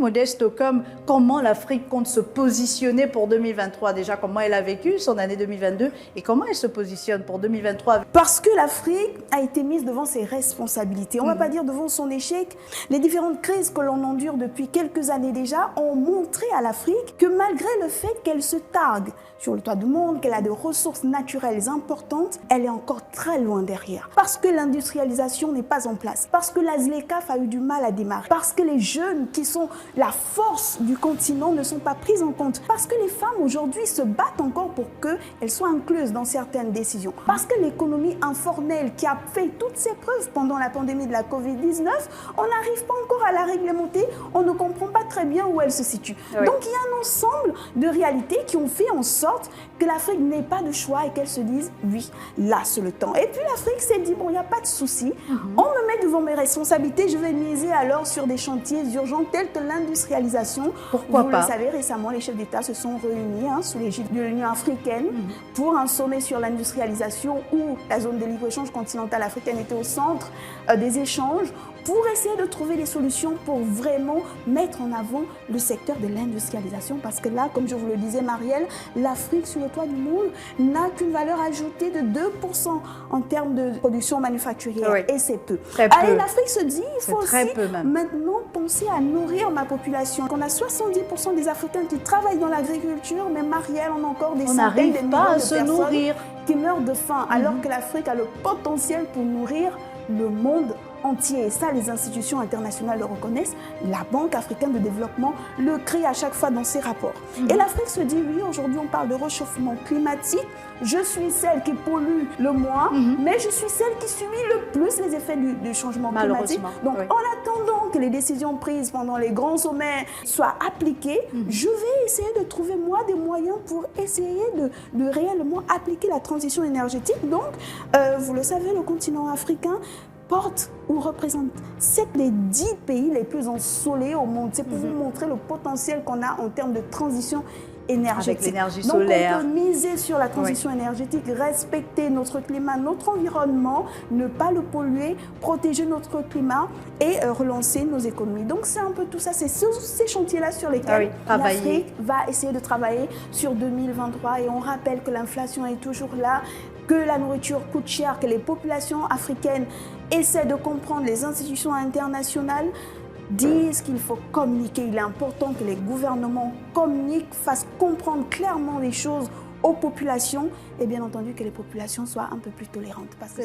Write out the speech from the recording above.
Modeste, comment l'Afrique compte se positionner pour 2023? Déjà, comment elle a vécu son année 2022 et comment elle se positionne pour 2023? Parce que l'Afrique a été mise devant ses responsabilités. On ne va pas dire devant son échec. Les différentes crises que l'on endure depuis quelques années déjà ont montré à l'Afrique que malgré le fait qu'elle se targue sur le toit du monde, qu'elle a des ressources naturelles importantes, elle est encore très loin derrière. Parce que l'industrialisation n'est pas en place. Parce que la ZLECAf a eu du mal à démarrer. Parce que les jeunes qui sont la force du continent ne sont pas prises en compte. Parce que les femmes aujourd'hui se battent encore pour qu'elles soient incluses dans certaines décisions. Parce que l'économie informelle qui a fait toutes ses preuves pendant la pandémie de la Covid-19, on n'arrive pas encore à la réglementer, on ne comprend pas très bien où elle se situe. Oui. Donc il y a un ensemble de réalités qui ont fait en sorte que l'Afrique n'ait pas de choix et qu'elle se dise oui, là c'est le temps. Et puis l'Afrique s'est dit bon, il n'y a pas de souci, on me met devant mes responsabilités, je vais miser alors sur des chantiers urgents tels que l'industrialisation. Pourquoi pas? Vous le savez, récemment, les chefs d'État se sont réunis sous l'égide de l'Union africaine pour un sommet sur l'industrialisation où la zone de libre-échange continentale africaine était au centre des échanges pour essayer de trouver des solutions pour vraiment mettre en avant le secteur de l'industrialisation. Parce que là, comme je vous le disais, Marielle, l'Afrique sur le toit du monde n'a qu'une valeur ajoutée de 2% en termes de production manufacturière. Oui. Et c'est peu. Allez, l'Afrique se dit, il faut aussi maintenant penser à nourrir ma population. On a 70% des Africains qui travaillent dans l'agriculture, mais Marielle, on a encore des centaines de millions de personnes qui meurent de faim, alors que l'Afrique a le potentiel pour nourrir le monde entier. Et ça, les institutions internationales le reconnaissent. La Banque africaine de développement le crie à chaque fois dans ses rapports. Et l'Afrique se dit, oui, aujourd'hui, on parle de réchauffement climatique. Je suis celle qui pollue le moins, mais je suis celle qui subit le plus les effets du changement climatique. Donc, en attendant que les décisions prises pendant les grands sommets soient appliquées, je vais essayer de trouver, moi, des moyens pour essayer de réellement appliquer la transition énergétique. Donc, vous le savez, le continent africain porte ou représente 7 des 10 pays les plus ensoleillés au monde. C'est pour vous montrer le potentiel qu'on a en termes de transition énergétique. Avec l'énergie solaire. Donc on peut miser sur la transition énergétique, respecter notre climat, notre environnement, ne pas le polluer, protéger notre climat et relancer nos économies. Donc c'est un peu tout ça, c'est ces chantiers-là sur lesquels l'Afrique va essayer de travailler sur 2023. Et on rappelle que l'inflation est toujours là, que la nourriture coûte cher, que les populations africaines essaient de comprendre, les institutions internationales disent qu'il faut communiquer. Il est important que les gouvernements communiquent, fassent comprendre clairement les choses aux populations et bien entendu que les populations soient un peu plus tolérantes. Parce que